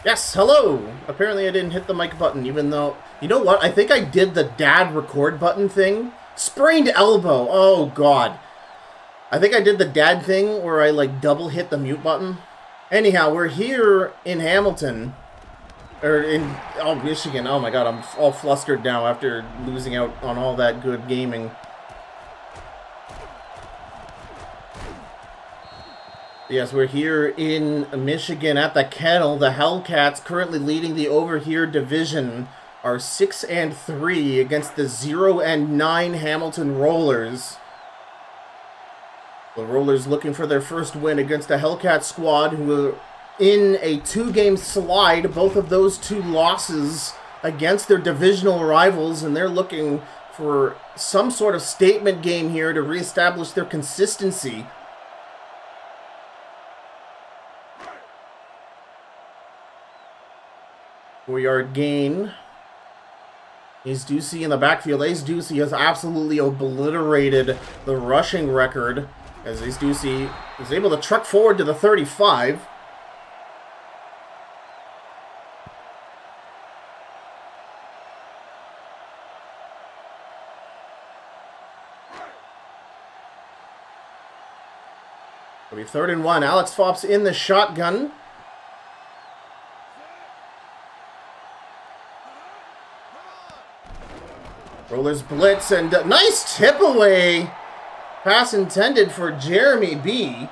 Yes, hello! Apparently I didn't hit the mic button, even though... You know what? I think I did the dad record button thing. Sprained elbow! Oh, God. I think I did the dad thing where I, like, double hit the mute button. Anyhow, we're here in Hamilton. Or in... Oh, Michigan. Oh, my God. I'm all flustered now after losing out on all that good gaming. Yes, we're here in Michigan at the Kennel. The Hellcats, currently leading the Over Here division, are 6-3 against the 0-9 Hamilton Rollers. The Rollers looking for their first win against the Hellcat squad, who are in a 2-game slide. Both of those 2 losses against their divisional rivals, and they're looking for some sort of statement game here to reestablish their consistency. Four-yard gain. Ace Ducey in the backfield. Ace Ducey has absolutely obliterated the rushing record as Ace Ducey is able to truck forward to the 35. It'll be 3rd and 1. Alex Fops in the shotgun. Rollers blitz and nice tip away. Pass intended for Jeremy B.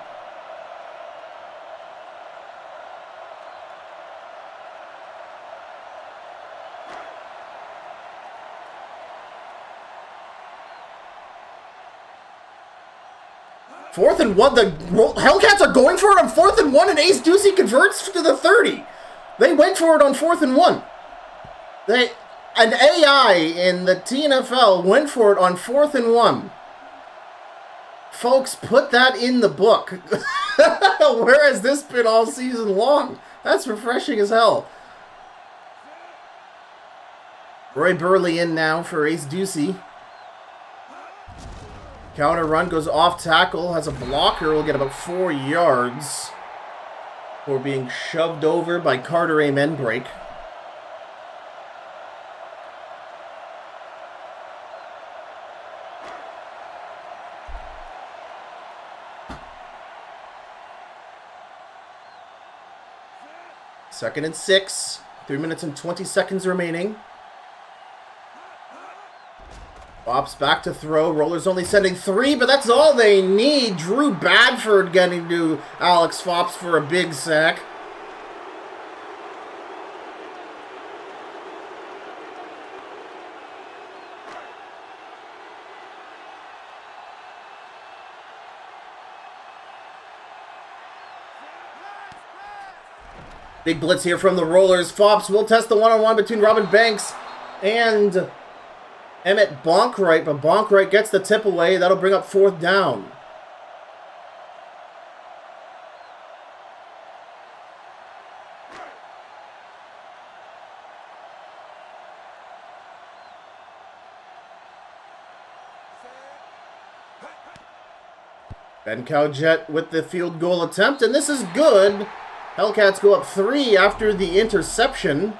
Fourth and 1. The Hellcats are going for it on 4th and 1, and Ace Ducey converts to the 30. They went for it on 4th and 1. An AI in the TNFL went for it on 4th and 1. Folks, put that in the book. Where has this been all season long? That's refreshing as hell. Roy Burley in now for Ace Ducey. Counter run goes off tackle. Has a blocker. Will get about 4 yards. Before being shoved over by Carter Amen break. Second and 6. 3 minutes and 20 seconds remaining. Fops back to throw. Rollers only sending 3, but that's all they need. Drew Badford getting to Alex Fops for a big sack. Big blitz here from the Rollers. Fops will test the one-on-one between Robin Banks and Emmett Bonkright, but Bonkright gets the tip away. That'll bring up 4th down. Ben Cowjet with the field goal attempt, and this is good. Hellcats go up 3 after the interception.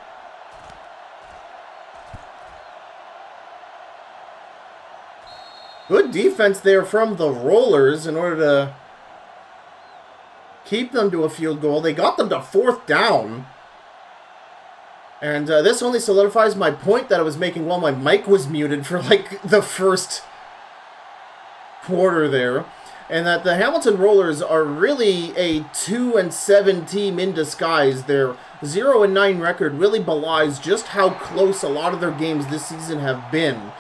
Good defense there from the Rollers in order to keep them to a field goal. They got them to 4th down. And this only solidifies my point that I was making while my mic was muted for like the first quarter there. And that the Hamilton Rollers are really a 2-7 team in disguise. Their 0-9 record really belies just how close a lot of their games this season have been.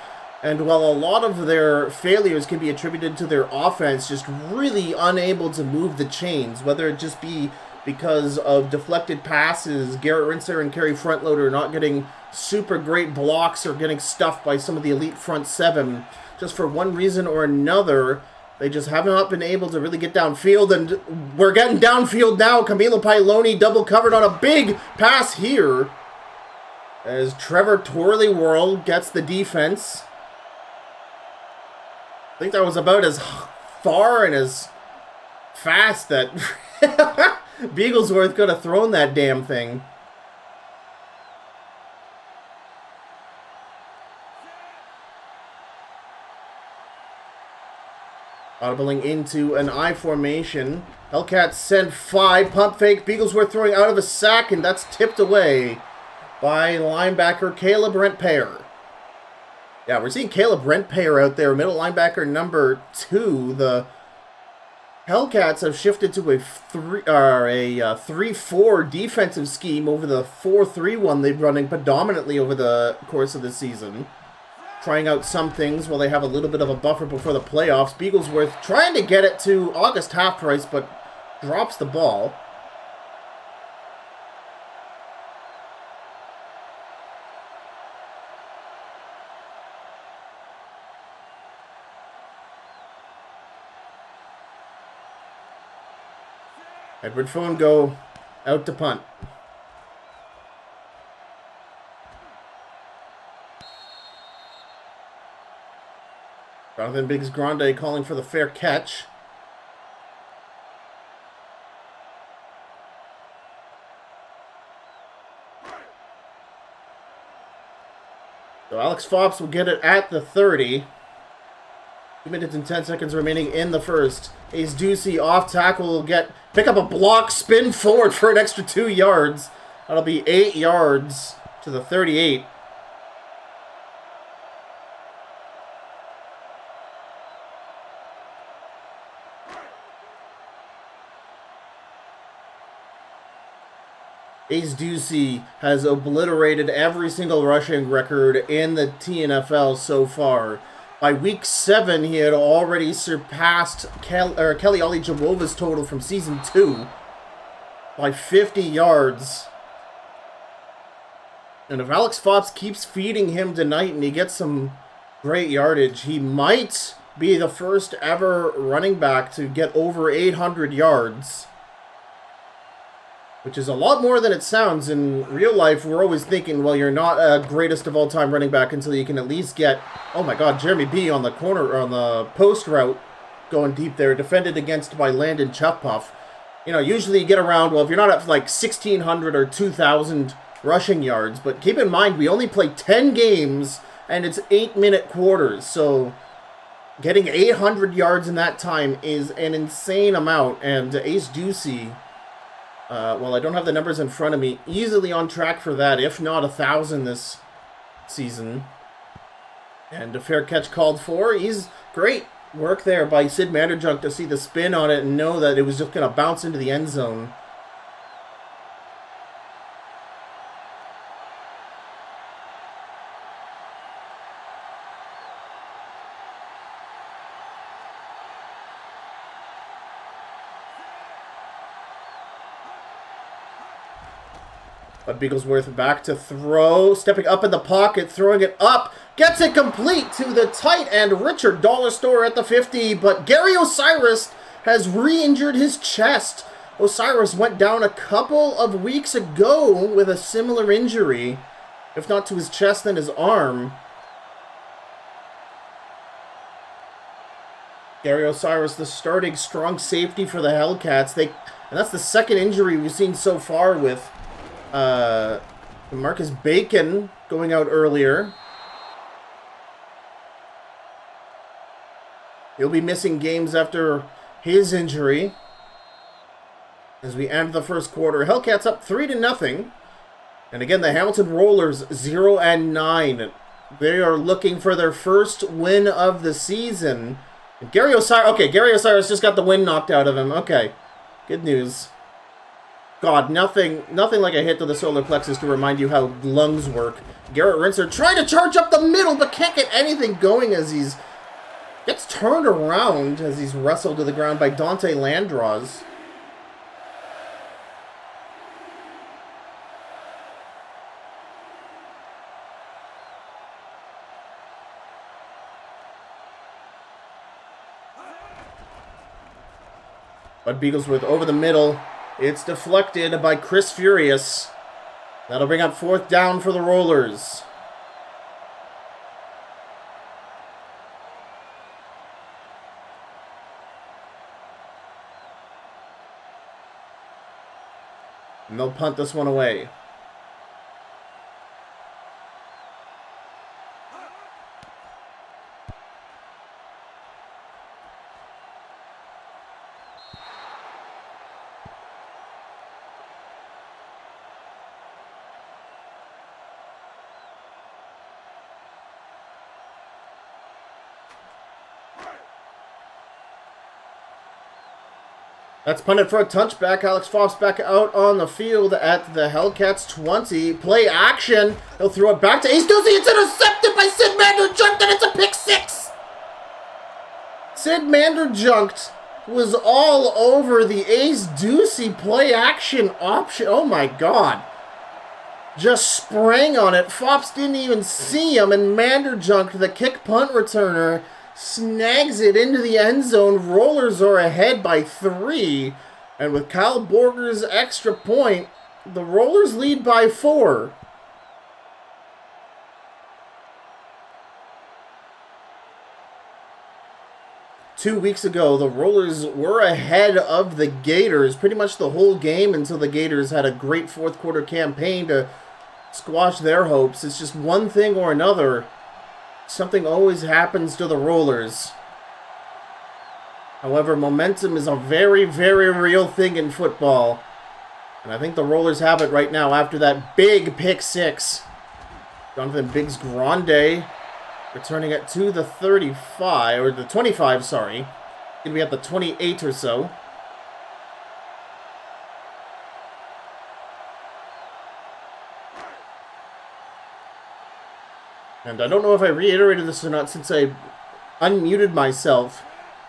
And while a lot of their failures can be attributed to their offense just really unable to move the chains, whether it just be because of deflected passes, Garrett Rinser and Kerry Frontloader not getting super great blocks or getting stuffed by some of the elite front 7, just for one reason or another, they just have not been able to really get downfield, and we're getting downfield now. Camilo Pailoni double covered on a big pass here as Trevor Twirly gets the defense. I think that was about as far and as fast that Beaglesworth could have thrown that damn thing. Audibling into an I formation. Hellcats send 5. Pump fake. Beaglesworth throwing out of a sack, and that's tipped away by linebacker Caleb Rentpayer. Yeah, we're seeing Caleb Rentpayer out there, middle linebacker number 2. The Hellcats have shifted to a 3-4 defensive scheme over the 4-3-1 they've been running predominantly over the course of the season. Trying out some things while they have a little bit of a buffer before the playoffs. Beaglesworth trying to get it to August Half-Price, but drops the ball. Edward Fongo out to punt. Jonathan Biggs Grande calling for the fair catch. So Alex Fops will get it at the 30. 2 minutes and 10 seconds remaining in the first. Ace Ducey off tackle will pick up a block, spin forward for an extra 2 yards. That'll be 8 yards to the 38. Ace Ducey has obliterated every single rushing record in the TNFL so far. By week 7, he had already surpassed Kelly Ollie Jawova's total from season 2 by 50 yards. And if Alex Fops keeps feeding him tonight and he gets some great yardage, he might be the first ever running back to get over 800 yards. Which is a lot more than it sounds. In real life, we're always thinking, well, you're not a greatest of all time running back until you can at least get, oh my god, Jeremy B on the corner, on the post route, going deep there, defended against by Landon Chuckpuff. You know, usually you get around, well, if you're not at like 1,600 or 2,000 rushing yards, but keep in mind, we only play 10 games, and it's 8-minute quarters, so getting 800 yards in that time is an insane amount, and Ace Ducey, well, I don't have the numbers in front of me, easily on track for that, if not 1,000 this season. And a fair catch called for. He's great work there by Sid Manderjunk to see the spin on it and know that it was just going to bounce into the end zone. But Beaglesworth back to throw, stepping up in the pocket, throwing it up, gets it complete to the tight end, Richard Dollarstore at the 50, but Gary Osiris has re-injured his chest. Osiris went down a couple of weeks ago with a similar injury, if not to his chest, then his arm. Gary Osiris, the starting strong safety for the Hellcats. And that's the second injury we've seen so far with Marcus Bacon going out earlier. He'll be missing games after his injury. As we end the first quarter, Hellcats up 3-0. And again, the Hamilton Rollers 0-9. They are looking for their first win of the season. And Gary Osiris just got the wind knocked out of him. Okay, good news. God, nothing like a hit to the solar plexus to remind you how lungs work. Garrett Rinser trying to charge up the middle, but can't get anything going as he's gets turned around as he's wrestled to the ground by Dante Landros. But Beaglesworth over the middle. It's deflected by Chris Furious. That'll bring up 4th down for the Rollers. And they'll punt this one away. That's punted for a touchback. Alex Foss back out on the field at the Hellcats 20. Play action. He'll throw it back to Ace Ducey. It's intercepted by Sid Manderjunkt, and it's a pick six. Sid Manderjunkt was all over the Ace Ducey play action option. Oh my god. Just sprang on it. Fops didn't even see him, and Manderjunkt, the kick punt returner, snags it into the end zone. Rollers are ahead by 3. And with Kyle Borger's extra point, the Rollers lead by 4. Two weeks ago, the Rollers were ahead of the Gators pretty much the whole game until the Gators had a great fourth quarter campaign to squash their hopes. It's just one thing or another. Something always happens to the Rollers. However, momentum is a very, very real thing in football. And I think the Rollers have it right now after that big pick six. Jonathan Biggs Grande returning it to the 35, or the 25, sorry. Gonna be at the 28 or so. And I don't know if I reiterated this or not since I unmuted myself,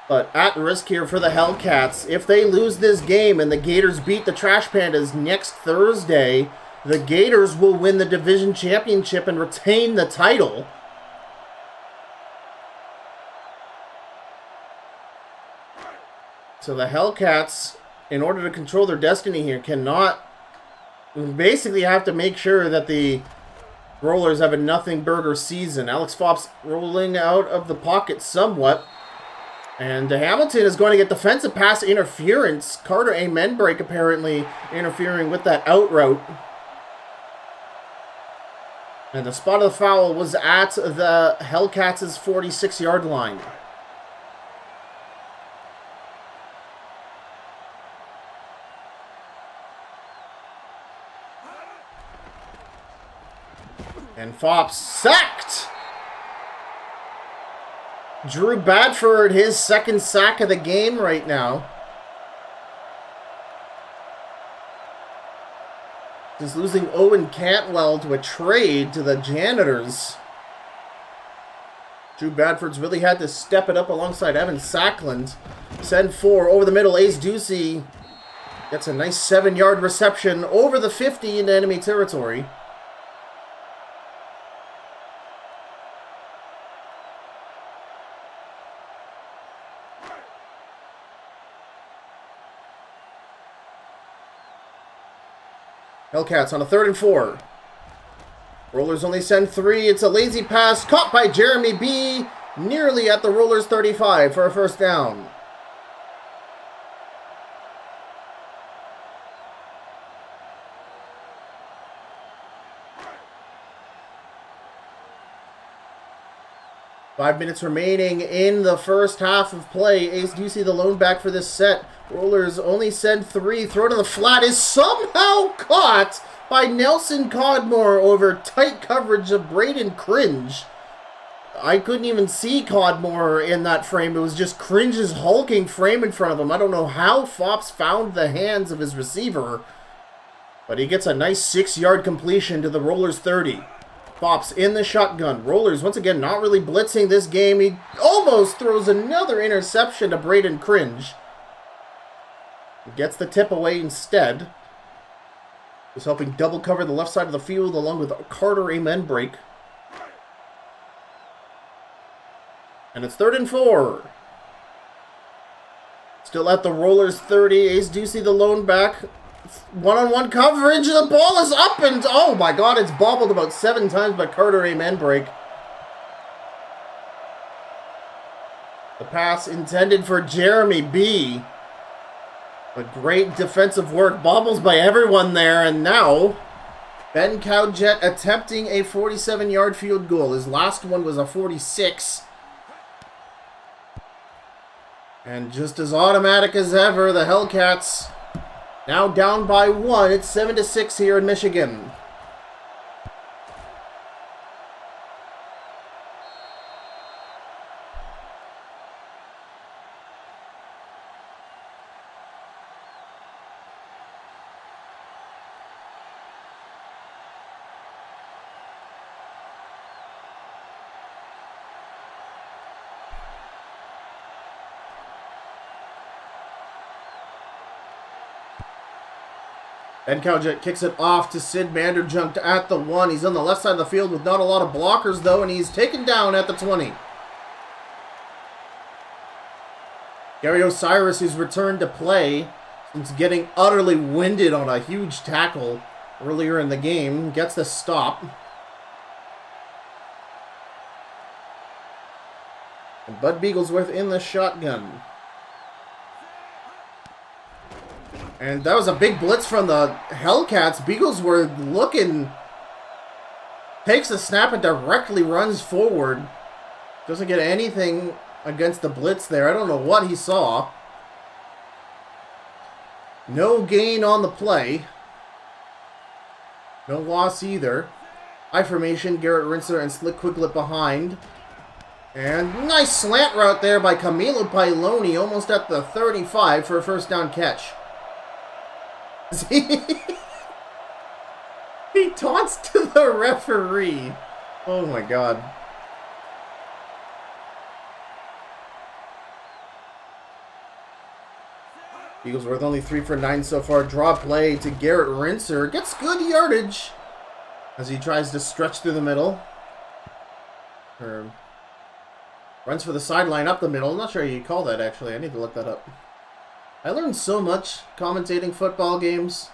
but at risk here for the Hellcats. If they lose this game and the Gators beat the Trash Pandas next Thursday, the Gators will win the division championship and retain the title. So the Hellcats, in order to control their destiny here, basically have to make sure that the Rollers have a nothing burger season. Alex Fops rolling out of the pocket somewhat. And Hamilton is going to get defensive pass interference. Carter Amenbreak apparently interfering with that out route. And the spot of the foul was at the Hellcats' 46-yard line. And Fops sacked. Drew Badford, his second sack of the game right now. He's losing Owen Cantwell to a trade to the Janitors. Drew Badford's really had to step it up alongside Evan Sackland. Send 4 over the middle. Ace Ducey gets a nice 7-yard reception over the 50 into enemy territory. Hellcats on a 3rd and 4. Rollers only send 3. It's a lazy pass caught by Jeremy B. Nearly at the Rollers 35 for a first down. Five minutes remaining in the first half of play. Ace Ducey, the lone back for this set. Rollers only send 3. Throw to the flat is somehow caught by Nelson Codmore over tight coverage of Braden Cringe. I couldn't even see Codmore in that frame. It was just Cringe's hulking frame in front of him. I don't know how Fops found the hands of his receiver, but he gets a nice 6-yard completion to the Rollers 30. Fops in the shotgun. Rollers, once again, not really blitzing this game. He almost throws another interception to Braden Cringe. He gets the tip away instead. Just helping double cover the left side of the field along with Carter Amenbreak. And it's 3rd and 4. Still at the Rollers 30. Ace Ducey, the lone back. One-on-one coverage. The ball is up and, oh my god, it's bobbled about 7 times by Carter Amenbreak. The pass intended for Jeremy B. But great defensive work. Bobbles by everyone there. And now, Ben Cowjet attempting a 47-yard field goal. His last one was a 46. And just as automatic as ever, the Hellcats now down by 1. It's 7-6 here in Michigan. And Kowjet kicks it off to Sid Vanderjunk at the 1. He's on the left side of the field with not a lot of blockers, though, and he's taken down at the 20. Gary Osiris, who's returned to play since getting utterly winded on a huge tackle earlier in the game, gets the stop. And Bud Beaglesworth in the shotgun. And that was a big blitz from the Hellcats. Beaglesworth looking, takes the snap and directly runs forward. Doesn't get anything against the blitz there. I don't know what he saw. No gain on the play. No loss either. I formation, Garrett Rinser and Slick Quiglet behind. And nice slant route there by Camilo Pailoni, almost at the 35 for a first down catch. He taunts to the referee. Oh my god. Beaglesworth only 3 for 9 so far. Draw play to Garrett Rinser. Gets good yardage as he tries to stretch through the middle. Runs for the sideline up the middle. I'm not sure how you call that, actually. I need to look that up. I learned so much commentating football games.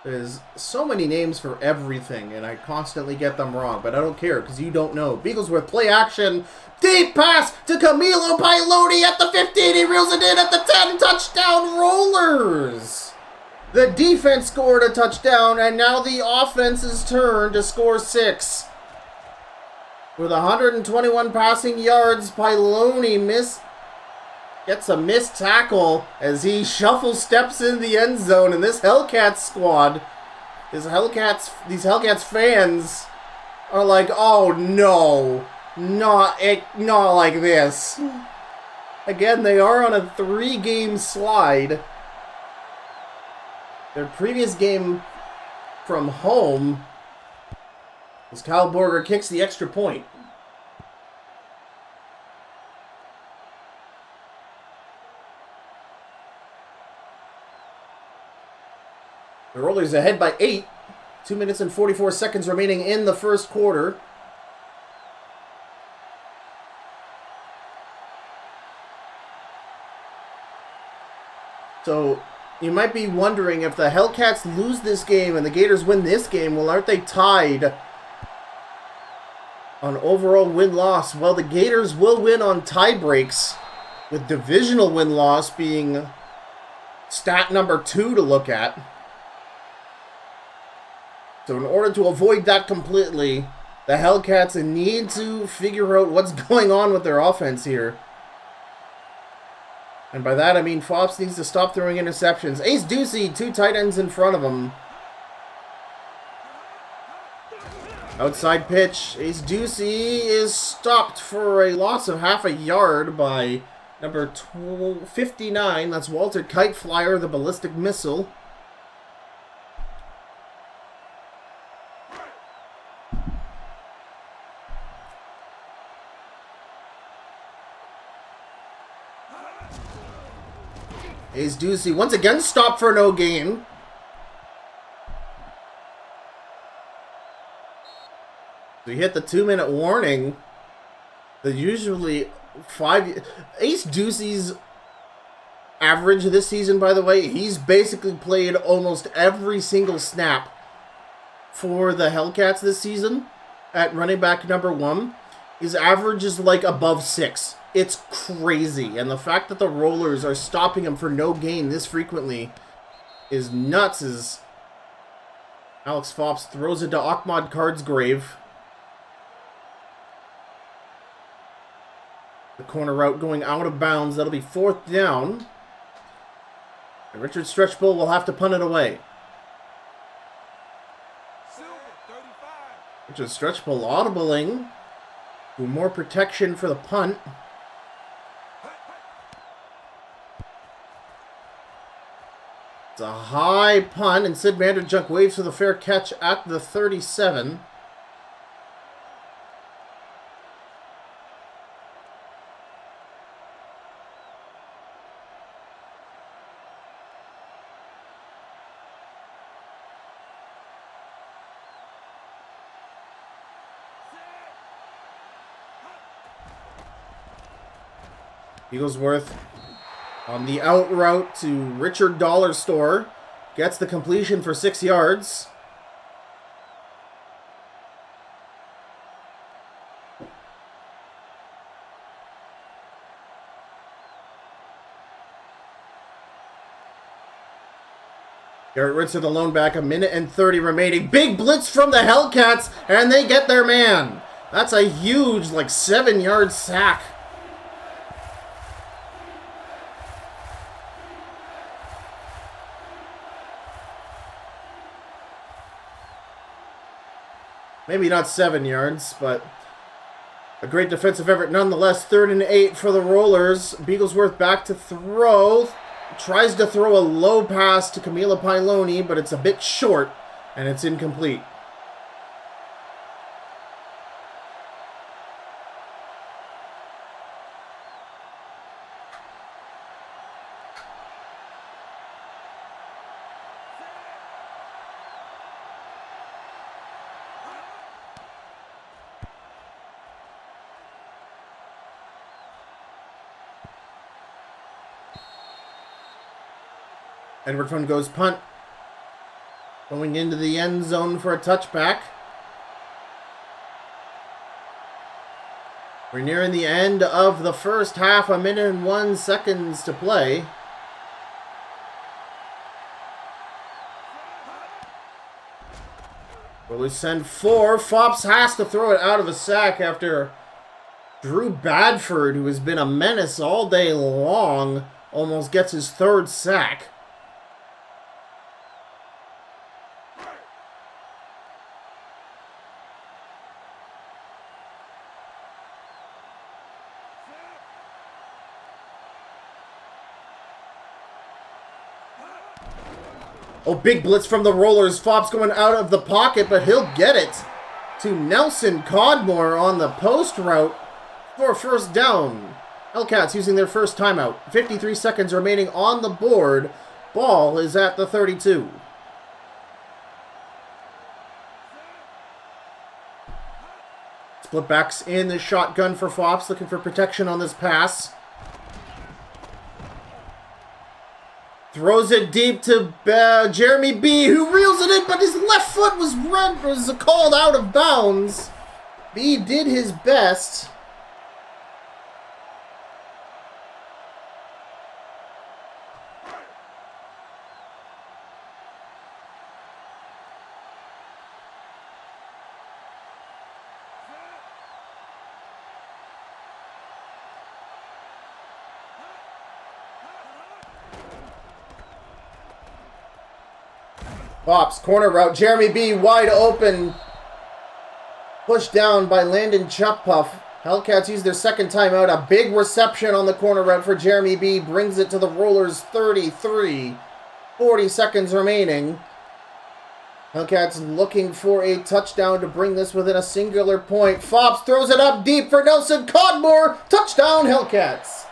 There's so many names for everything, and I constantly get them wrong, but I don't care, because you don't know. Beaglesworth, play action. Deep pass to Camilo Pailoni at the 15. He reels it in at the 10. Touchdown Rollers. The defense scored a touchdown, and now the offense's turn to score 6. With 121 passing yards, Pailoni gets a missed tackle as he shuffle steps in the end zone, and this Hellcats squad, these Hellcats fans are like, oh no, not like this. Again, they are on a 3-game slide. Their previous game from home, as Kyle Borger kicks the extra point. The Rollers ahead by 8. 2 minutes and 44 seconds remaining in the first quarter. So, you might be wondering, if the Hellcats lose this game and the Gators win this game, well, aren't they tied on overall win-loss? Well, the Gators will win on tie breaks, with divisional win-loss being stat number 2 to look at. So in order to avoid that completely, the Hellcats need to figure out what's going on with their offense here. And by that I mean Fops needs to stop throwing interceptions. Ace Ducey, 2 tight ends in front of him. Outside pitch. Ace Ducey is stopped for a loss of half a yard by number 59. That's Walter Kiteflyer, the ballistic missile. Ace Ducey once again stopped for no gain. We hit the 2-minute warning. The usually 5... Ace Ducey's average this season, by the way, he's basically played almost every single snap for the Hellcats this season at running back number 1. His average is like above 6. It's crazy, and the fact that the Rollers are stopping him for no gain this frequently is nuts, as Alex Fops throws it to Ahmad Cardsgrave. The corner route going out of bounds. That'll be 4th down. And Richard Stretchbull will have to punt it away. Richard Stretchbull audibling. Do more protection for the punt. It's a high punt, and Sid Vanderjunk waves for the fair catch at the 37. Eaglesworth on the out route to Richard Dollar Store. Gets the completion for 6 yards. Garrett Ritzer, the lone back, 1:30 remaining. Big blitz from the Hellcats, and they get their man. That's a huge, like, 7-yard sack. Maybe not 7 yards, but a great defensive effort nonetheless. 3rd and 8 for the Rollers. Beaglesworth back to throw. Tries to throw a low pass to Camila Piloni, but it's a bit short, and it's incomplete. Edwardson goes punt. Going into the end zone for a touchback. We're nearing the end of the first half. 1:01 to play. Will we send 4? Fops has to throw it out of a sack after Drew Badford, who has been a menace all day long, almost gets his 3rd sack. Oh, big blitz from the Rollers. Fops going out of the pocket, but he'll get it to Nelson Codmore on the post route for 1st down. Hellcats using their first timeout. 53 seconds remaining on the board. Ball is at the 32. Split backs in the shotgun for Fops, looking for protection on this pass. Throws it deep to Jeremy B, who reels it in, but his left foot was called out of bounds. B did his best. Fops, corner route. Jeremy B wide open. Pushed down by Landon Chuckpuff. Hellcats use their second timeout. A big reception on the corner route for Jeremy B. Brings it to the Rollers 33. 40 seconds remaining. Hellcats looking for a touchdown to bring this within a singular point. Fops throws it up deep for Nelson Codmore. Touchdown Hellcats.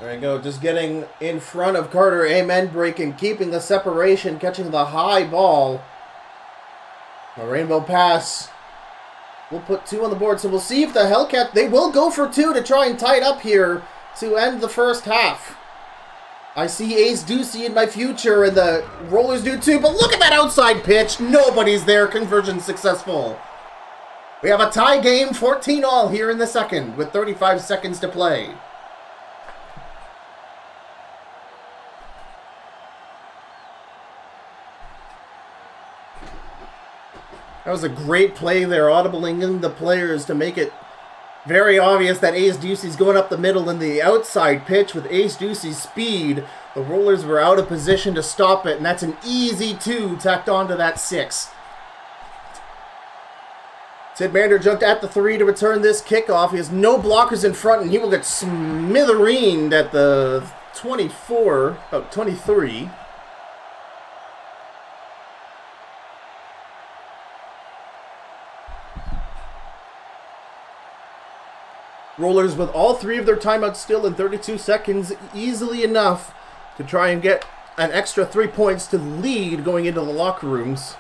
There you go, just getting in front of Carter Amen, breaking, keeping the separation, catching the high ball. A rainbow pass. We'll put 2 on the board, so we'll see if the Hellcat, they will go for 2 to try and tie it up here to end the first half. I see Ace Ducey in my future, and the Rollers do too, but look at that outside pitch. Nobody's there, conversion successful. We have a tie game, 14-all here in the second, with 35 seconds to play. That was a great play there, audibling in the players to make it very obvious that Ace Ducey's going up the middle in the outside pitch with Ace Ducey's speed. The Rollers were out of position to stop it, and that's an easy 2 tacked onto that 6. Sid Mander jumped at the 3 to return this kickoff. He has no blockers in front, and he will get smithereened at the 23. Rollers with all 3 of their timeouts still in 32 seconds, easily enough to try and get an extra 3 points to lead going into the locker rooms.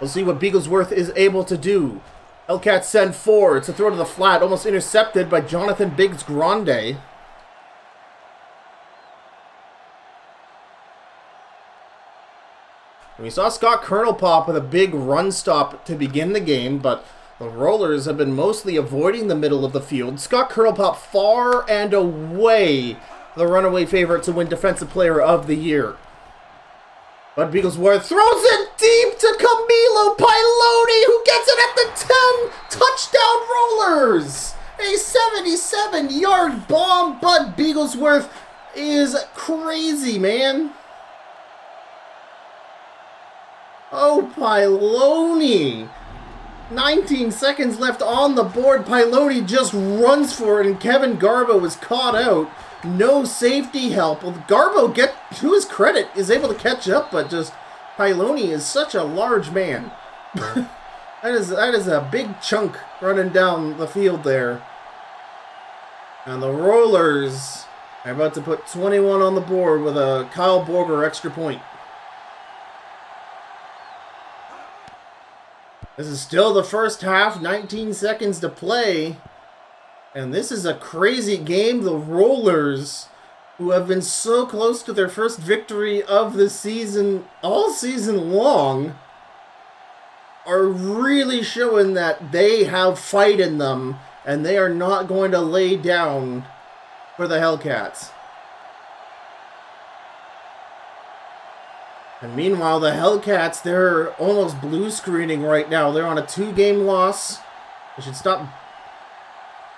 We'll see what Beaglesworth is able to do. Hellcats send 4. It's a throw to the flat, almost intercepted by Jonathan Biggs Grande. We saw Scott Kernelpop with a big run stop to begin the game, but the Rollers have been mostly avoiding the middle of the field. Scott Kernelpop far and away the runaway favorite to win Defensive Player of the Year. But Beaglesworth throws it deep to Camilo Piloni, who gets it at the 10. Touchdown Rollers! A 77-yard bomb, but Beaglesworth is crazy, man. Oh, Piloni. 19 seconds left on the board. Piloni just runs for it, and Kevin Garbo is caught out. No safety help. Well, Garbo, to his credit, is able to catch up, but just Piloni is such a large man. that is a big chunk running down the field there. And the Rollers are about to put 21 on the board with a Kyle Borger extra point. This is still the first half, 19 seconds to play. And this is a crazy game. The Rollers, who have been so close to their first victory of the season, all season long, are really showing that they have fight in them, and they are not going to lay down for the Hellcats. And meanwhile, the Hellcats, they're almost blue screening right now. They're on a 2-game loss. They should stop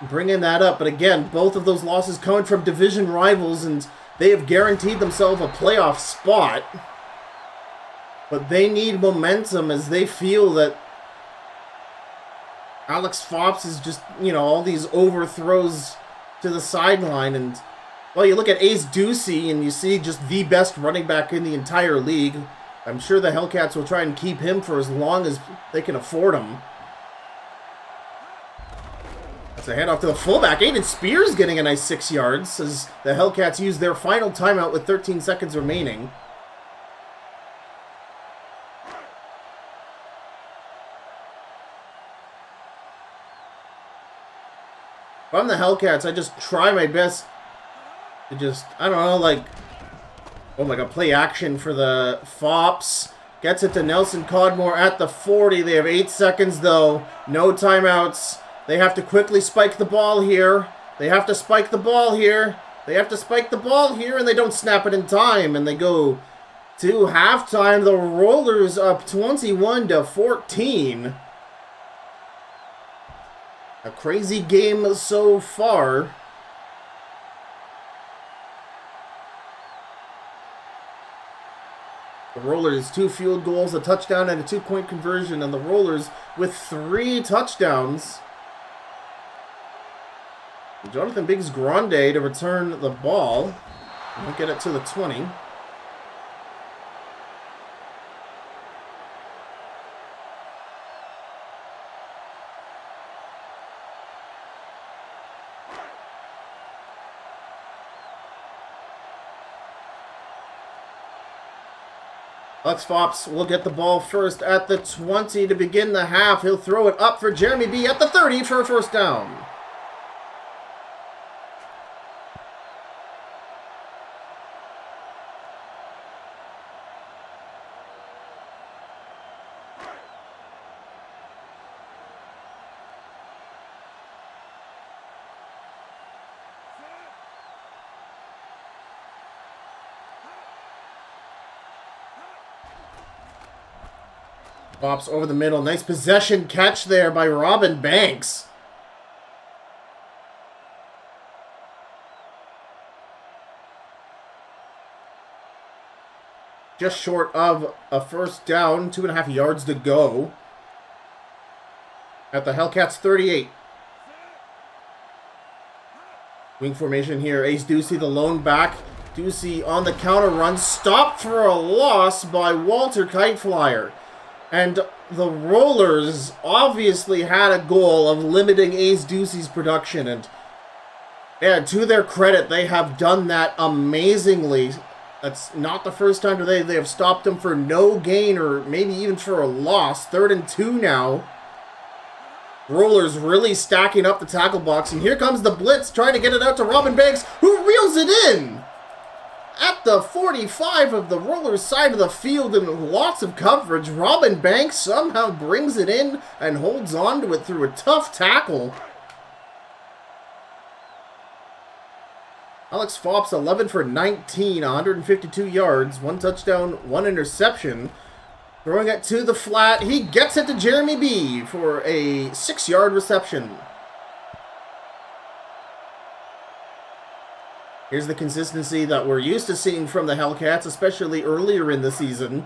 bringing that up. But again, both of those losses coming from division rivals, and they have guaranteed themselves a playoff spot. But they need momentum as they feel that Alex Fops is just, all these overthrows to the sideline. And well, you look at Ace Ducey and you see just the best running back in the entire league. I'm sure the Hellcats will try and keep him for as long as they can afford him. That's a handoff to the fullback. Aiden Spears getting a nice 6 yards as the Hellcats use their final timeout with 13 seconds remaining. If I'm the Hellcats, I just try my best to just, oh my god, play action for the Fops. Gets it to Nelson Codmore at the 40. They have 8 seconds, though. No timeouts. They have to quickly spike the ball here. They have to spike the ball here. They have to spike the ball here, and they don't snap it in time. And they go to halftime. The Rollers up 21-14. A crazy game so far. The Rollers, 2 field goals, a touchdown, and a 2-point conversion. And the Rollers with 3 touchdowns. Jonathan Biggs Grande to return the ball. We'll get it to the 20. Alex Fops will get the ball first at the 20 to begin the half. He'll throw it up for Jeremy B at the 30 for a first down. Fops over the middle. Nice possession catch there by Robin Banks. Just short of a first down. 2.5 yards to go. At the Hellcats 38. Wing formation here. Ace Ducey, the lone back. Ducey on the counter run. Stopped for a loss by Walter Kiteflyer. And the Rollers obviously had a goal of limiting Ace Ducey's production. And yeah, to their credit, they have done that amazingly. That's not the first time today they have stopped him for no gain or maybe even for a loss. 3rd and 2 now. Rollers really stacking up the tackle box. And here comes the blitz trying to get it out to Robin Banks, who reels it in at the 45 of the Rollers side of the field and lots of coverage. Robin Banks somehow brings it in and holds on to it through a tough tackle. Alex Fopp's 11 for 19, 152 yards, 1 touchdown, 1 interception. Throwing it to the flat, he gets it to Jeremy B for a 6-yard reception. Here's the consistency that we're used to seeing from the Hellcats, especially earlier in the season.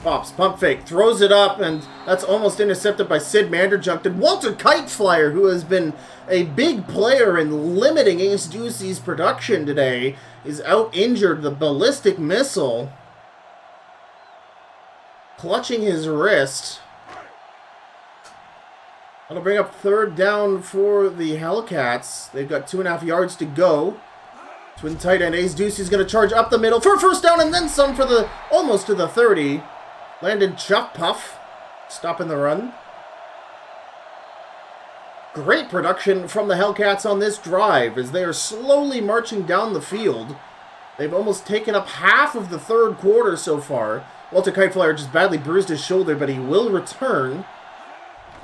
Pops, pump fake, throws it up, and that's almost intercepted by Sid Manderjunk. And Walter Kiteflyer, who has been a big player in limiting Ace Ducey's production today, is out injured. The ballistic missile clutching his wrist. That'll bring up 3rd down for the Hellcats. They've got 2.5 yards to go. Twin tight end Ace Ducey's going to charge up the middle for a 1st down and then some for the almost to the 30. Landon Chuff Puff, stopping the run. Great production from the Hellcats on this drive as they are slowly marching down the field. They've almost taken up half of the 3rd quarter so far. Walter Kiteflyer just badly bruised his shoulder, but he will return.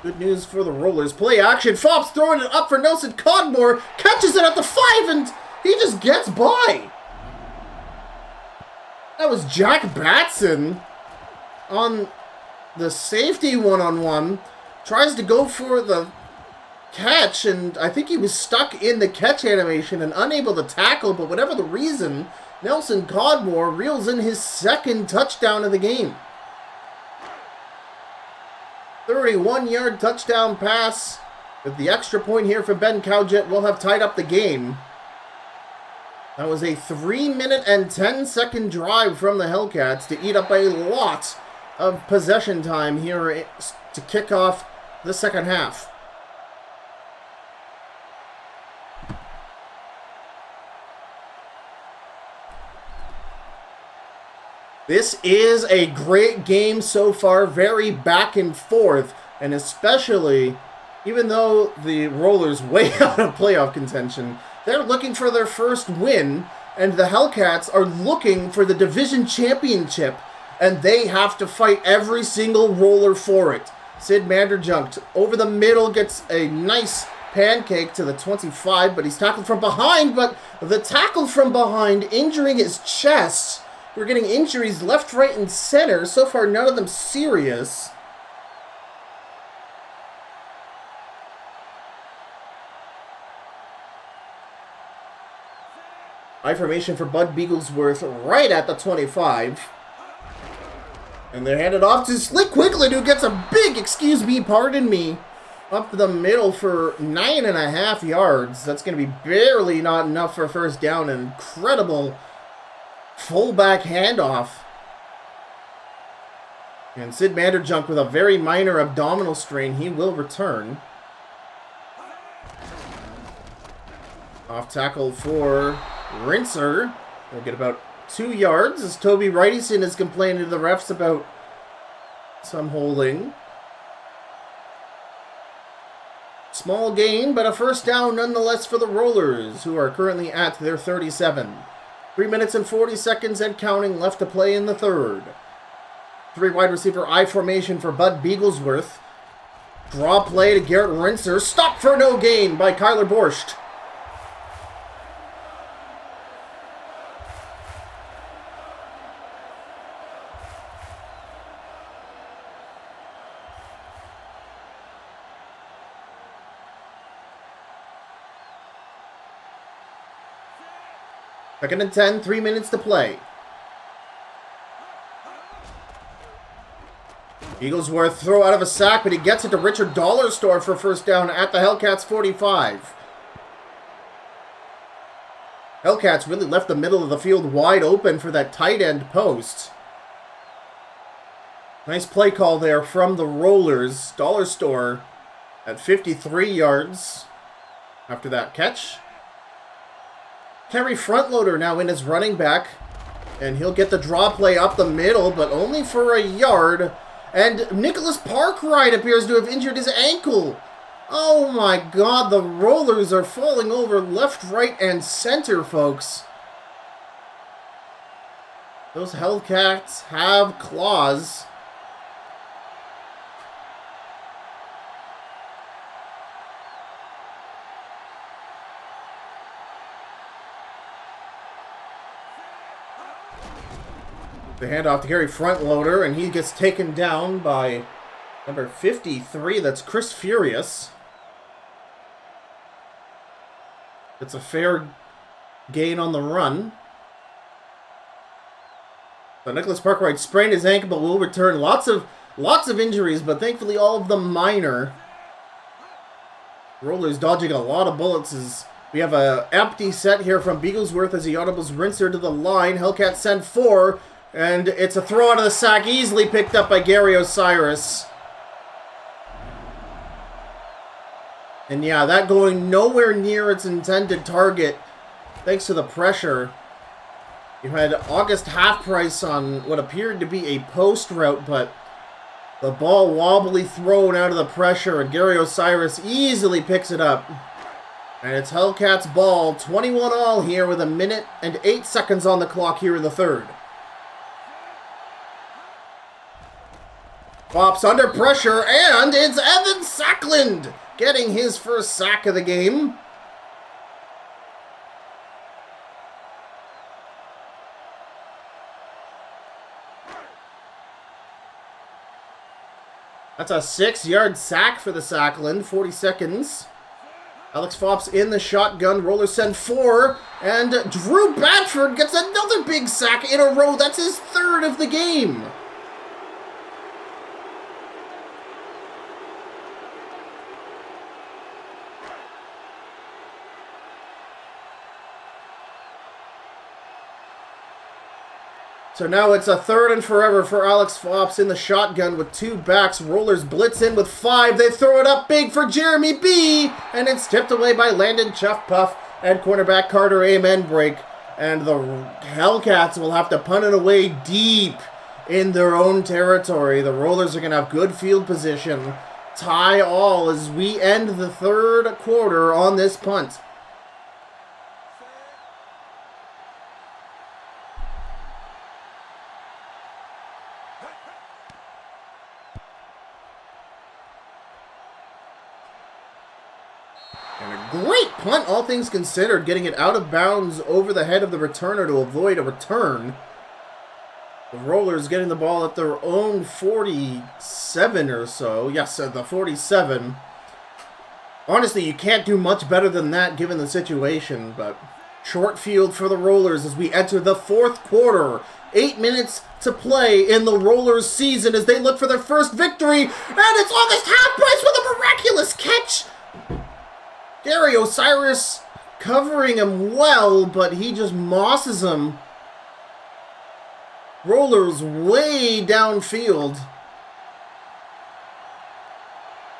Good news for the Rollers. Play action. Fops throwing it up for Nelson Codmore. Catches it at the 5 and he just gets by. That was Jack Batson on the safety one-on-one, tries to go for the catch, and I think he was stuck in the catch animation and unable to tackle, but whatever the reason, Nelson Codmore reels in his 2nd touchdown of the game. 31-yard touchdown pass, with the extra point here for Ben Cowjet will have tied up the game. That was a 3-minute and 10-second drive from the Hellcats to eat up a lot of possession time here to kick off the 2nd half. This is a great game so far, very back and forth, and especially, even though the Rollers way out of playoff contention, they're looking for their 1st win, and the Hellcats are looking for the division championship, and they have to fight every single Roller for it. Sid Manderjunk over the middle gets a nice pancake to the 25, but he's tackled from behind, but the tackle from behind injuring his chest. We're getting injuries left, right, and center. So far, none of them serious. I formation for Bud Beaglesworth right at the 25. And they're handed off to Slick Quicklin, who gets a big, excuse me, pardon me, up the middle for 9.5 yards. That's going to be barely not enough for a 1st down. An incredible fullback handoff. And Sid Manderjunk with a very minor abdominal strain. He will return. Off tackle for Rinser. They'll get about 2 yards as Toby Wrightson is complaining to the refs about some holding. Small gain, but a 1st down nonetheless for the Rollers, who are currently at their 37. 3 minutes and 40 seconds and counting left to play in the 3rd. 3 wide receiver I formation for Bud Beaglesworth. Draw play to Garrett Rinser. Stop for no gain by Kyler Borscht. Second and 10, 3 minutes to play. Beaglesworth throw out of a sack, but he gets it to Richard Dollarstore for 1st down at the Hellcats 45. Hellcats really left the middle of the field wide open for that tight end post. Nice play call there from the Rollers. Dollarstore at 53 yards after that catch. Kerry Frontloader now in as running back, and he'll get the draw play up the middle, but only for a yard. And Nicholas Parkwright appears to have injured his ankle. Oh my God, the Rollers are falling over left, right, and center, folks. Those Hellcats have claws. The handoff to Gary Frontloader, and he gets taken down by number 53. That's Chris Furious. It's a fair gain on the run. So Nicholas Parkwright sprained his ankle, but will return. Lots of injuries, but thankfully all of them minor. Rollers dodging a lot of bullets as we have an empty set here from Beaglesworth as he audibles Rinser to the line. Hellcats send 4. And it's a throw out of the sack, easily picked up by Gary Osiris. And yeah, that going nowhere near its intended target, thanks to the pressure. You had August Half-Price on what appeared to be a post route, but the ball wobbly thrown out of the pressure, and Gary Osiris easily picks it up. And it's Hellcats ball, 21 all here with 1 minute and 8 seconds on the clock here in the third. Fops under pressure, and it's Evan Sackland getting his first sack of the game. That's a 6-yard sack for the Sackland, 40 seconds. Alex Fops in the shotgun, Rollers send 4, and Drew Badford gets another big sack in a row. That's his 3rd of the game. So now it's a 3rd and forever for Alex Fops in the shotgun with 2 backs. Rollers blitz in with 5. They throw it up big for Jeremy B. And it's tipped away by Landon Chuff Puff and cornerback Carter Amen break. And the Hellcats will have to punt it away deep in their own territory. The Rollers are going to have good field position. Tie all as we end the 3rd quarter on this punt. Great punt, all things considered, getting it out of bounds over the head of the returner to avoid a return. The Rollers getting the ball at their own 47 or so. Yes, the 47. Honestly, you can't do much better than that given the situation, but short field for the Rollers as we enter the 4th quarter. 8 minutes to play in the Rollers season as they look for their first victory, and it's August Half-Price with a miraculous catch. Gary Osiris covering him well, but he just mosses him. Rollers way downfield.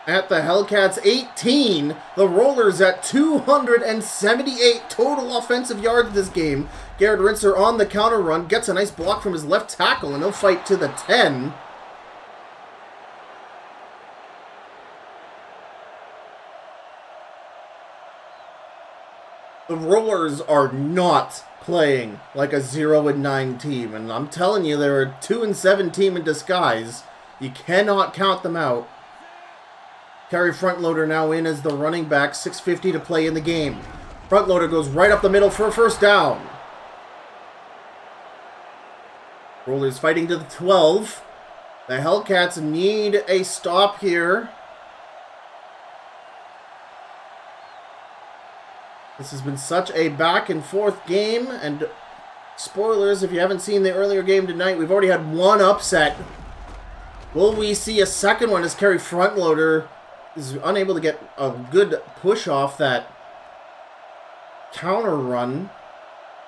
At the Hellcats 18, the Rollers at 278 total offensive yards this game. Garrett Rinser on the counter run, gets a nice block from his left tackle, and he'll fight to the 10. The Rollers are not playing like a 0-9 team, and I'm telling you, they're a 2-7 team in disguise. You cannot count them out. Kerry Frontloader now in as the running back, 6:50 to play in the game. Frontloader goes right up the middle for a first down. Rollers fighting to the 12. The Hellcats need a stop here. This has been such a back and forth game, and spoilers, if you haven't seen the earlier game tonight, we've already had one upset. Will we see a second one as Kerry Frontloader is unable to get a good push off that counter run?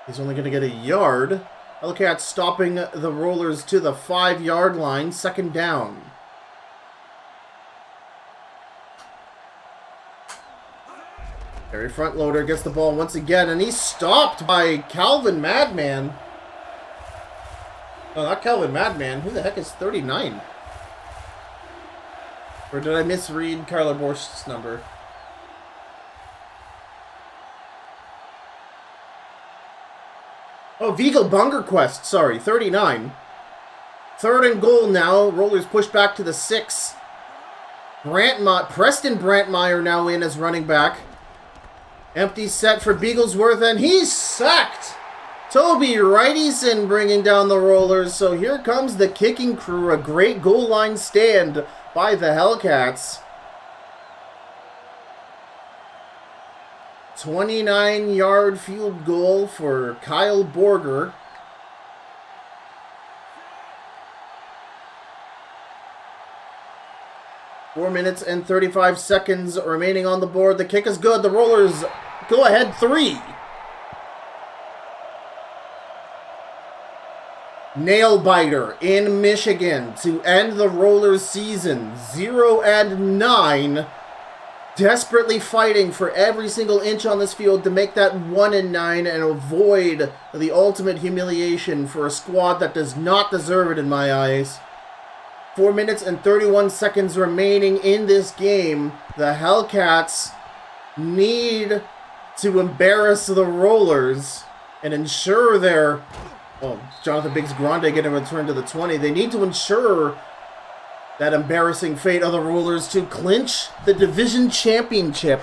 He's only going to get a yard. Hellcats stopping the Rollers to the 5-yard line, 2nd down. Very front loader gets the ball once again, and he's stopped by Calvin Madman. Oh, not Calvin Madman. Who the heck is 39? Or did I misread Carla Borst's number? Oh, Vigil Bungerquist, sorry, 39. 3rd and goal now. Rollers push back to the 6. Preston Brantmeyer now in as running back. Empty set for Beaglesworth, and he's sacked! Toby Wrightyson bringing down the Rollers, so here comes the kicking crew. A great goal line stand by the Hellcats. 29-yard field goal for Kyle Borger. Four minutes and 35 seconds remaining on the board. The kick is good. The Rollers go ahead 3. Nail biter in Michigan to end the Rollers season. 0-9. Desperately fighting for every single inch on this field to make that 1-9 and avoid the ultimate humiliation for a squad that does not deserve it in my eyes. 4 minutes and 31 seconds remaining in this game. The Hellcats need to embarrass the Rollers and ensure their... Oh, Jonathan Biggs-Grande getting a return to the 20. They need to ensure that embarrassing fate of the Rollers to clinch the division championship,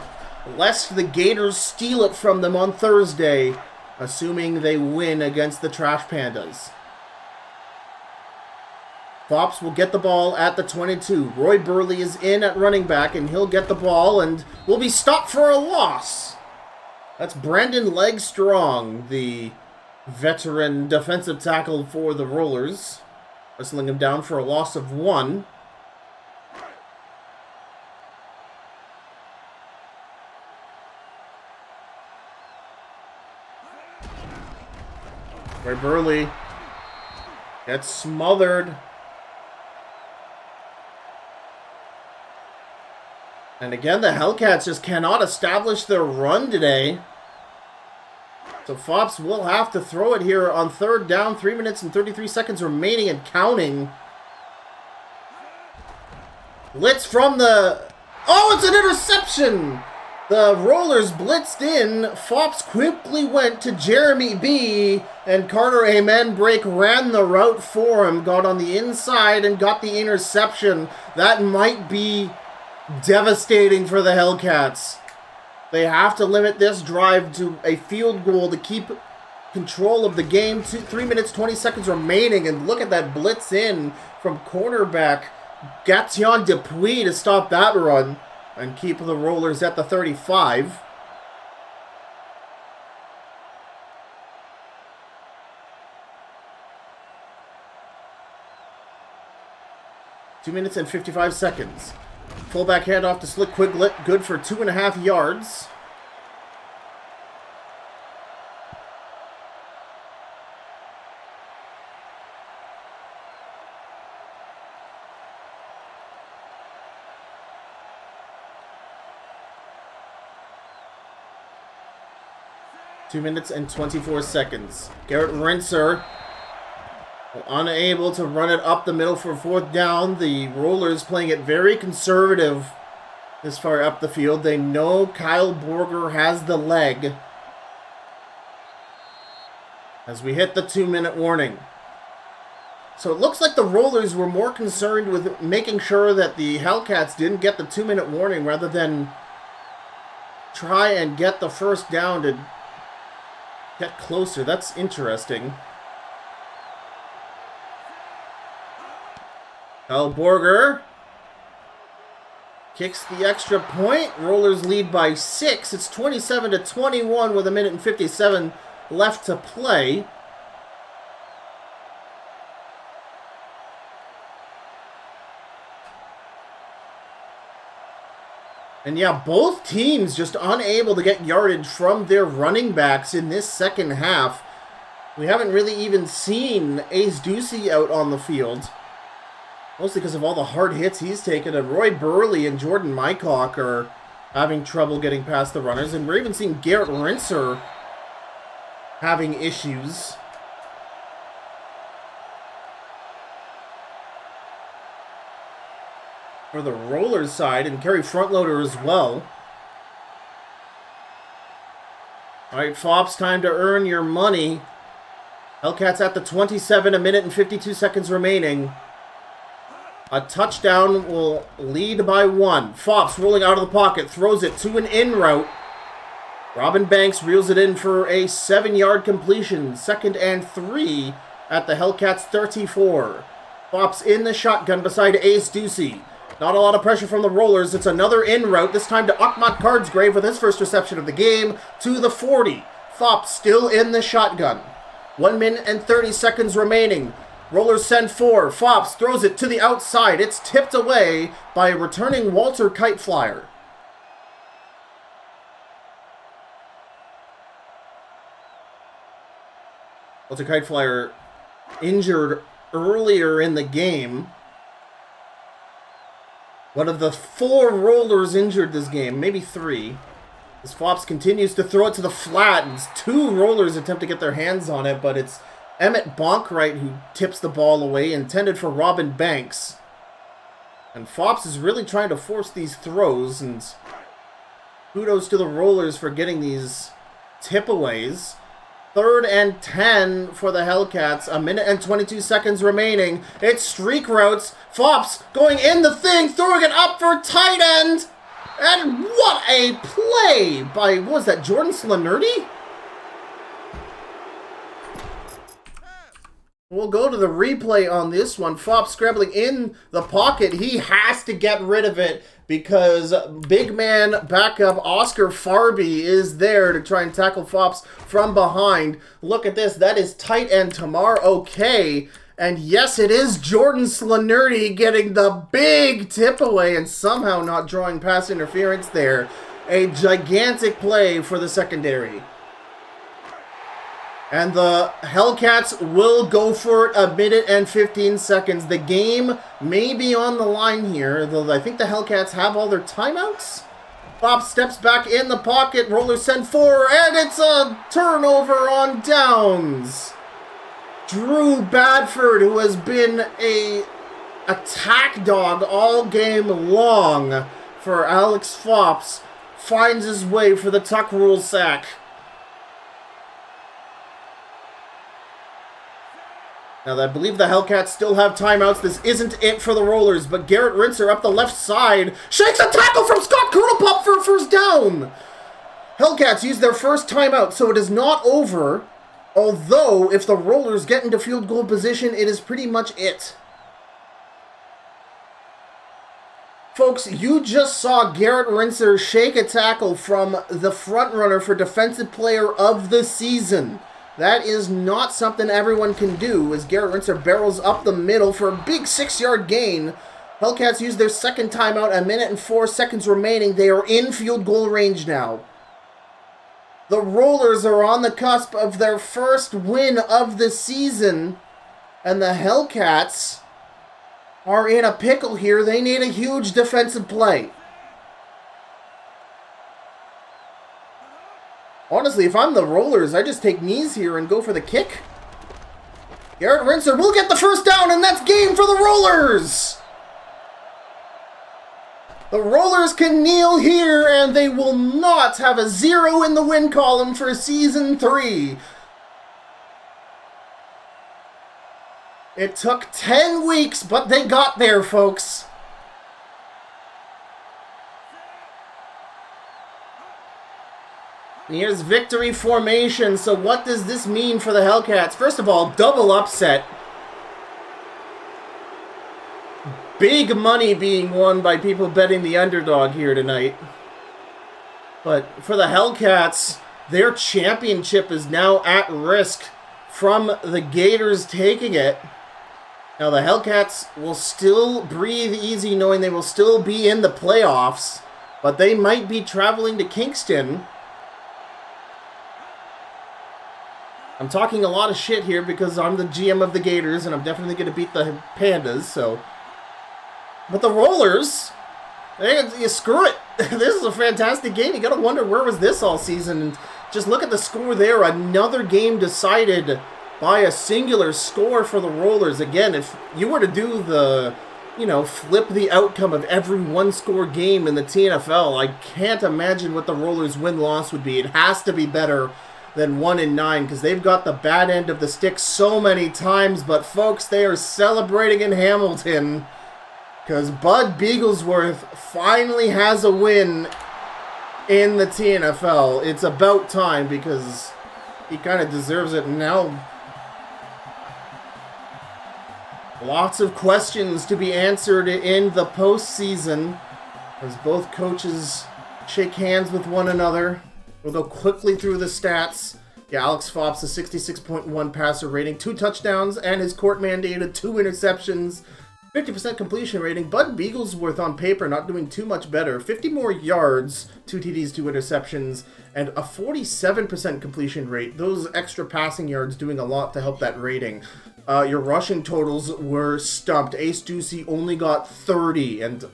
lest the Gators steal it from them on Thursday, assuming they win against the Trash Pandas. Fops will get the ball at the 22. Roy Burley is in at running back, and he'll get the ball and will be stopped for a loss. That's Brandon Legstrong, the veteran defensive tackle for the Rollers, whistling him down for a loss of 1. Roy Burley gets smothered. And again, the Hellcats just cannot establish their run today. So Fops will have to throw it here on 3rd down. 3 minutes and 33 seconds remaining and counting. Blitz from the... Oh, it's an interception! The Rollers blitzed in. Fops quickly went to Jeremy B. And Carter Amenbrake ran the route for him. Got on the inside and got the interception. That might be devastating for the Hellcats. They have to limit this drive to a field goal to keep control of the game. 3 minutes, 20 seconds remaining. And look at that blitz in from cornerback Gatien Dupuis to stop that run and keep the Rollers at the 35. Two minutes and 55 seconds. Fullback handoff to Slick Quiglet, good for 2.5 yards. Two minutes and 24 seconds. Garrett Rentzer unable to run it up the middle for 4th down. The Rollers playing it very conservative this far up the field. They know Kyle Borger has the leg as we hit the 2-minute warning. So it looks like the Rollers were more concerned with making sure that the Hellcats didn't get the 2-minute warning rather than try and get the 1st down to get closer. That's interesting. Kyle Borger kicks the extra point. Rollers lead by 6. It's 27-21 with 1 minute and 57 left to play. And yeah, both teams just unable to get yardage from their running backs in this second half. We haven't really even seen Ace Ducey out on the field, mostly because of all the hard hits he's taken. And Roy Burley and Jordan Mycock are having trouble getting past the runners. And we're even seeing Garrett Rinser having issues. For the Rollers side, and carry front loader as well. Alright, Fops, time to earn your money. Hellcats at the 27, a minute and 52 seconds remaining. A touchdown will lead by 1. Fops rolling out of the pocket, throws it to an in route. Robin Banks reels it in for a 7-yard completion. 2nd and 3 at the Hellcats 34. Fops in the shotgun beside Ace Ducey. Not a lot of pressure from the Rollers. It's another in route, this time to Ahmad Cardsgrave with his first reception of the game to the 40. Fops still in the shotgun. 1 minute and 30 seconds remaining. Rollers send 4. Fops throws it to the outside. It's tipped away by a returning Walter Kiteflyer. Walter Kiteflyer injured earlier in the game. One of the 4 Rollers injured this game, maybe 3. As Fops continues to throw it to the flat, and 2 Rollers attempt to get their hands on it, but it's Emmett Bonkwright who tips the ball away, intended for Robin Banks. And Fops is really trying to force these throws, and kudos to the Rollers for getting these tip-aways. 3rd and 10 for the Hellcats. A minute and 22 seconds remaining. It's streak routes. Fops going in the thing, throwing it up for tight end. And what a play by, what was that, Jordan Slanerty? We'll go to the replay on this one. Fops scrambling in the pocket. He has to get rid of it because big man backup Oscar Farby is there to try and tackle Fops from behind. Look at this. That is tight end Tamar Okay. And yes, it is Jordan Slanerty getting the big tip away and somehow not drawing pass interference there. A gigantic play for the secondary. And the Hellcats will go for it. A minute and 15 seconds. The game may be on the line here, though I think the Hellcats have all their timeouts. Fops steps back in the pocket. Rollers send 4, and it's a turnover on downs. Drew Badford, who has been a attack dog all game long for Alex Fops, finds his way for the tuck rule sack. Now, I believe the Hellcats still have timeouts. This isn't it for the Rollers, but Garrett Rinser up the left side shakes a tackle from Scott Kurtlepop for a first down. Hellcats use their first timeout, so it is not over. Although, if the Rollers get into field goal position, it is pretty much it. Folks, you just saw Garrett Rinser shake a tackle from the front runner for Defensive Player of the Season. That is not something everyone can do, as Garrett Rinser barrels up the middle for a big 6-yard gain. Hellcats use their second timeout, a minute and 4 seconds remaining. They are in field goal range now. The Rollers are on the cusp of their first win of the season, and the Hellcats are in a pickle here. They need a huge defensive play. Honestly, if I'm the Rollers, I just take knees here and go for the kick. Garrett Rinser will get the first down, and that's game for the Rollers! The Rollers can kneel here, and they will not have a 0 in the win column for Season 3. It took 10 weeks, but they got there, folks. And here's victory formation. So what does this mean for the Hellcats? First of all, double upset. Big money being won by people betting the underdog here tonight. But for the Hellcats, their championship is now at risk from the Gators taking it. Now the Hellcats will still breathe easy knowing they will still be in the playoffs, but they might be traveling to Kingston. I'm talking a lot of shit here because I'm the GM of the Gators and I'm definitely going to beat the Pandas, so... But the Rollers Screw it. This is a fantastic game. You got to wonder where was this all season. And just look at the score there. Another game decided by a singular score for the Rollers. Again, if you were to do the, flip the outcome of every one-score game in the TNFL, I can't imagine what the Rollers' win-loss would be. It has to be better than 1-9 because they've got the bad end of the stick so many times. But folks, they are celebrating in Hamilton because Bud Beaglesworth finally has a win in the TNFL. It's about time because he kind of deserves it now. Lots of questions to be answered in the postseason as both coaches shake hands with one another. We'll go quickly through the stats. Yeah, Alex Fopp's a 66.1 passer rating, 2 touchdowns, and his court-mandated 2 interceptions. 50% completion rating. Bud Beaglesworth on paper not doing too much better. 50 more yards, 2 TDs, 2 interceptions, and a 47% completion rate. Those extra passing yards doing a lot to help that rating. Your rushing totals were stumped. Ace Ducey only got 30, and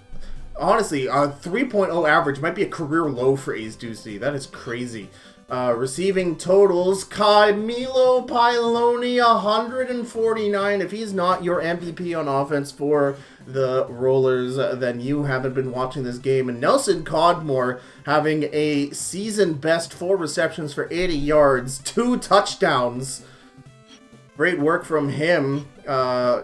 honestly, a 3.0 average might be a career low for Ace Ducey. That is crazy. Receiving totals, Milo Piloni, 149. If he's not your MVP on offense for the Rollers, then you haven't been watching this game. And Nelson Codmore having a season-best 4 receptions for 80 yards, 2 touchdowns. Great work from him.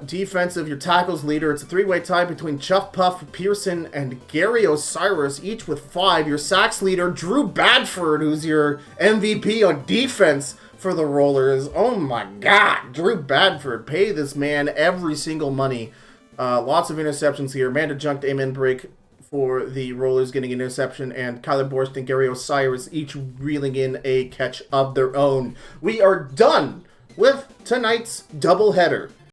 Defensive, your tackles leader. It's a 3-way tie between Chuff Puff Pearson and Gary Osiris, each with 5. Your sacks leader, Drew Badford, who's your MVP on defense for the Rollers. Oh my God, Drew Badford. Pay this man every single money. Lots of interceptions here. Amanda Junked, amen break for the Rollers getting an interception, and Kyler Borst and Gary Osiris each reeling in a catch of their own. We are done with tonight's doubleheader.